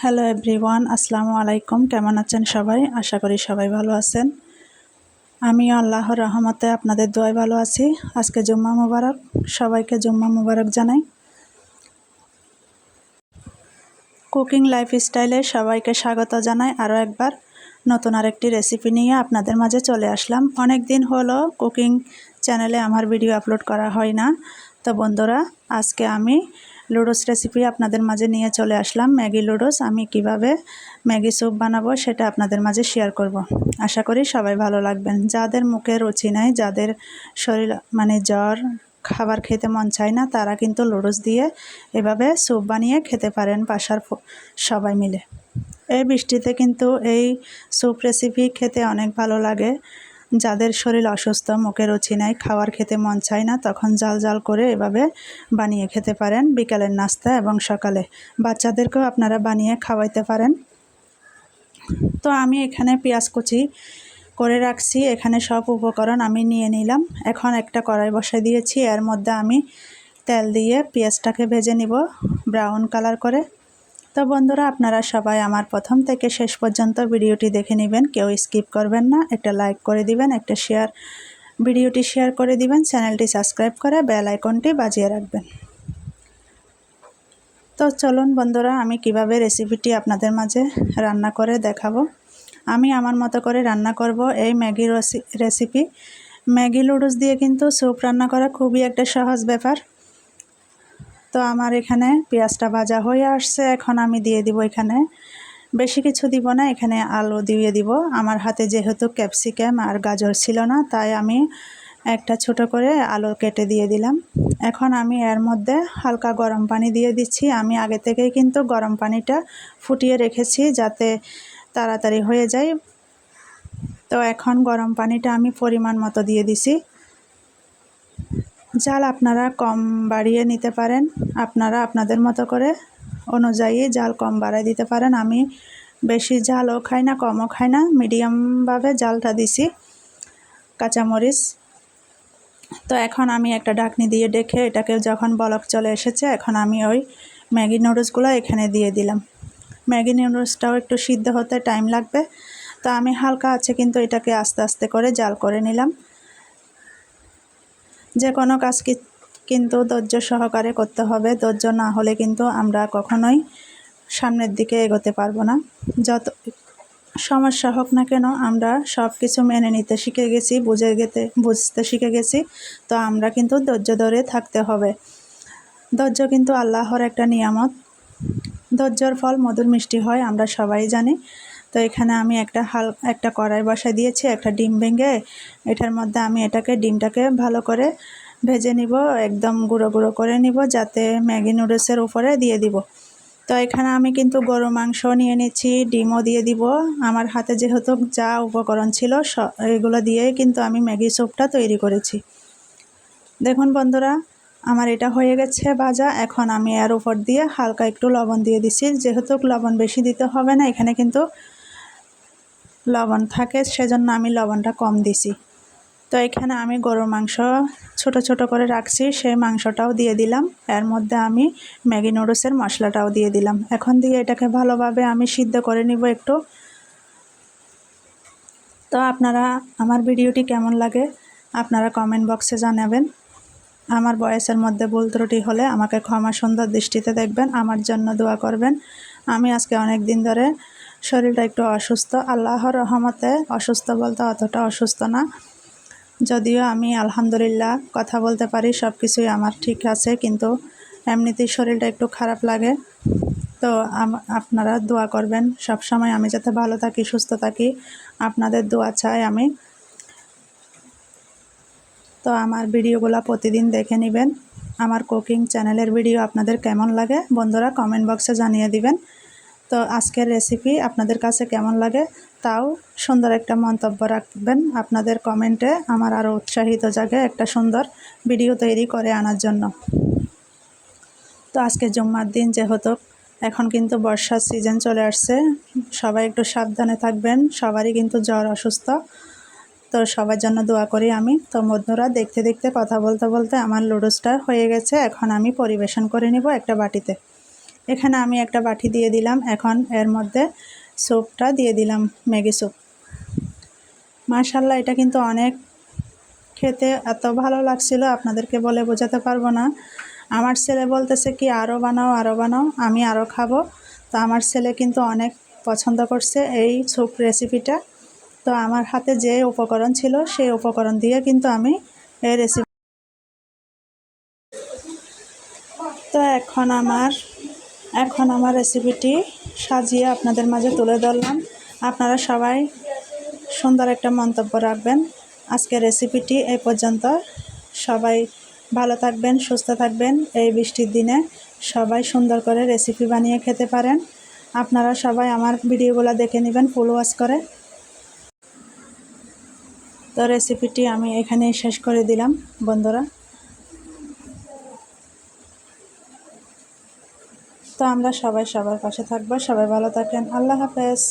Hello everyone, আসসালামু আলাইকুম। কেমন আছেন সবাই? আশা করি সবাই ভালো আছেন। আমিও আল্লাহর রহমতে আপনাদের দোয়ায় ভালো আছি। আজকে জুম্মা মুবারক, সবাইকে জুম্মা মুবারক জানাই। কুকিং লাইফস্টাইলে সবাইকে স্বাগত জানাই। আরও একবার নতুন আরেকটি রেসিপি নিয়ে আপনাদের মাঝে চলে আসলাম। অনেক দিন হলো কুকিং চ্যানেলে আমার ভিডিও আপলোড করা হয় না। তো বন্ধুরা, আজকে আমি লুডোস রেসিপি আপনাদের মাঝে নিয়ে চলে আসলাম। ম্যাগি লুডোস আমি কিভাবে ম্যাগি স্যুপ বানাবো সেটা আপনাদের মাঝে শেয়ার করব। আশা করি সবাই ভালো লাগবেন। যাদের মুখে রুচি নাই, যাদের শরীর জ্বর, খাবার খেতে মন চায় না, তারা কিন্তু লুডোস দিয়ে এভাবে স্যুপ বানিয়ে খেতে পারেন বাসার সবাই মিলে। এই বৃষ্টিতে কিন্তু এই স্যুপ রেসিপি খেতে অনেক ভালো লাগে। যাদের শরীর অসুস্থ, মুখে রুচি নাই, খাবার খেতে মন চায় না, তখন জাল জাল করে এভাবে বানিয়ে খেতে পারেন বিকালের নাস্তা এবং সকালে। বাচ্চাদেরকেও আপনারা বানিয়ে খাওয়াইতে পারেন। তো আমি এখানে পেঁয়াজ কুচি করে রাখছি। এখানে সব উপকরণ আমি নিয়ে নিলাম। এখন একটা কড়াই বসাই দিয়েছি। এর মধ্যে আমি তেল দিয়ে পেঁয়াজটাকে ভেজে নিব ব্রাউন কালার করে। তো বন্ধুরা, আপনারা সবাই আমার প্রথম থেকে শেষ পর্যন্ত ভিডিওটি দেখে নেবেন, কেউ স্কিপ করবেন না। একটা লাইক করে দিবেন, একটা ভিডিওটি শেয়ার করে দিবেন, চ্যানেলটি সাবস্ক্রাইব করে বেল আইকনটি বাজিয়ে রাখবেন। তো চলুন বন্ধুরা, আমি কিভাবে রেসিপিটি আপনাদের মাঝে রান্না করে দেখাবো। আমি আমার মতো করে রান্না করব এই ম্যাগি রেসিপি। ম্যাগি লুডুস দিয়ে কিন্তু স্যুপ রান্না করা খুবই একটা সহজ ব্যাপার। তো আমার এখানে পেঁয়াজটা ভাজা হয়ে আসছে। এখন আমি দিয়ে দিব, এখানে বেশি কিছু দিব না, এখানে আলু দিয়ে দিব। আমার হাতে যেহেতু ক্যাপসিকাম আর গাজর ছিল না, তাই আমি একটা ছোট করে আলু কেটে দিয়ে দিলাম। এখন আমি এর মধ্যে হালকা গরম পানি দিয়ে দিচ্ছি। আমি আগে থেকেই কিন্তু গরম পানিটা ফুটিয়ে রেখেছি যাতে তাড়াতাড়ি হয়ে যায়। তো এখন গরম পানিটা আমি পরিমাণ মতো দিয়ে দিছি। জাল আপনারা কম বাড়িয়ে নিতে পারেন, আপনারা আপনাদের মতো করে অনুযায়ী জাল কম বাড়ায় দিতে পারেন। আমি বেশি ঝালও খাই না, কমও খাই না, মিডিয়ামভাবে জালটা দিছি কাঁচামরিচ। তো এখন আমি একটা ঢাকনি দিয়ে ডেকে এটাকে যখন বলক চলে এসেছে, এখন আমি ওই ম্যাগি নুডলসগুলো এখানে দিয়ে দিলাম। ম্যাগি নুডলসটাও একটু সিদ্ধ হতে টাইম লাগবে। তো আমি হালকা আছে কিন্তু এটাকে আস্তে আস্তে করে জাল করে নিলাম। যে কোনো কাজ কিন্তু ধৈর্য সহকারে করতে হবে। ধৈর্য না হলে কিন্তু আমরা কখনোই সামনের দিকে এগোতে পারবো না। যত সমস্যা হোক না কেন, আমরা সব কিছু মেনে নিতে শিখে গেছি, বুঝতে শিখে গেছি। তো আমরা কিন্তু ধৈর্য ধরে থাকতে হবে। ধৈর্য কিন্তু আল্লাহর একটা নিয়ামত। ধৈর্যর ফল মধুর মিষ্টি হয়, আমরা সবাই জানি। তো এখানে আমি একটা কড়াই বসাই দিয়েছি, একটা ডিম ভেঙে এটার মধ্যে আমি ডিমটাকে ভালো করে ভেজে নিব, একদম গুঁড়ো গুঁড়ো করে নিব, যাতে ম্যাগি নুডলসের উপরে দিয়ে দিব। তো এখানে আমি কিন্তু গরু মাংস নিয়ে নিচ্ছি, ডিমও দিয়ে দিব। আমার হাতে যেহেতু যা উপকরণ ছিল এগুলো দিয়েই কিন্তু আমি ম্যাগি স্যুপটা তৈরি করেছি। দেখুন বন্ধুরা, আমার এটা হয়ে গেছে ভাজা। এখন আমি এর উপর দিয়ে হালকা একটু লবণ দিয়ে দিচ্ছি। যেহেতু লবণ বেশি দিতে হবে না, এখানে কিন্তু লবণ থাকে, সেজন্য আমি লবণটা কম দিছি। তো এখানে আমি গরুর মাংস ছোট ছোট করে রাখছি, সেই মাংসটাও দিয়ে দিলাম। এর মধ্যে আমি ম্যাগি নুডলসের মশলাটাও দিয়ে দিলাম। এখন দিয়ে এটাকে ভালোভাবে আমি সিদ্ধ করে নিব একটু। তো আপনারা আমার ভিডিওটি কেমন লাগে আপনারা কমেন্ট বক্সে জানাবেন। আমার বয়সের মধ্যে ভুল ত্রুটি হলে আমাকে ক্ষমা সুন্দর দৃষ্টিতে দেখবেন, আমার জন্য দোয়া করবেন। আমি আজকে অনেক দিন ধরে শরীরটা একটু অসুস্থ, আল্লাহর রহমতে অসুস্থ বলতে অতটা অসুস্থ না, যদিও আমি আলহামদুলিল্লাহ কথা বলতে পারি, সব কিছুই আমার ঠিক আছে, কিন্তু এমনিতেই শরীরটা একটু খারাপ লাগে। তো আপনারা দোয়া করবেন সব সময়, আমি যাতে ভালো থাকি, সুস্থ থাকি, আপনাদের দোয়া চাই আমি। তো আমার ভিডিওগুলো প্রতিদিন দেখে নেবেন। আমার কুকিং চ্যানেলের ভিডিও আপনাদের কেমন লাগে বন্ধুরা কমেন্ট বক্সে জানিয়ে দিবেন। তো আজকের রেসিপি আপনাদের কাছে কেমন লাগে তাও সুন্দর একটা মন্তব্য রাখবেন। আপনাদের কমেন্টে আমার আরও উৎসাহিত জাগে একটা সুন্দর ভিডিও তৈরি করে আনার জন্য। তো আজকে জুম্মার দিন যেহেতু, এখন কিন্তু বর্ষার সিজন চলে আসছে, সবাই একটু সাবধানে থাকবেন। সবারই কিন্তু জ্বর, অসুস্থ। তো সবার জন্য দোয়া করি আমি। তো বন্ধুরা, দেখতে দেখতে কথা বলতে বলতে আমার লুডুসটা হয়ে গেছে। এখন আমি পরিবেশন করে নিব একটা বাটিতে। এখানে আমি একটা বাটি দিয়ে দিলাম। এখন এর মধ্যে স্যুপটা দিয়ে দিলাম, ম্যাগি স্যুপ। মাশাআল্লাহ, এটা কিন্তু অনেক খেতে এত ভালো লাগছিল, আপনাদেরকে বলে বোঝাতে পারবো না। আমার ছেলে বলতেছে কি আরও বানাও, আরও বানাও, আমি আরও খাবো। তো আমার ছেলে কিন্তু অনেক পছন্দ করছে এই স্যুপ রেসিপিটা। তো আমার হাতে যে উপকরণ ছিল সেই উপকরণ দিয়ে কিন্তু আমি এই রেসিপি। তো এখন আমার রেসিপিটি সাজিয়ে আপনাদের মাঝে তুলে ধরলাম। আপনারা সবাই সুন্দর একটা মন্তব্য রাখবেন। আজকের রেসিপিটি এই পর্যন্ত। সবাই ভালো থাকবেন, সুস্থ থাকবেন। এই বৃষ্টির দিনে সবাই সুন্দর করে রেসিপি বানিয়ে খেতে পারেন। আপনারা সবাই আমার ভিডিওগুলো দেখে নেবেন ফুল ওয়াচ করে। তো রেসিপিটি আমি এখানেই শেষ করে দিলাম বন্ধুরা। তো আমরা সবাই সবার পাশে থাকবো। সবাই ভালো থাকেন। আল্লাহ হাফেজ।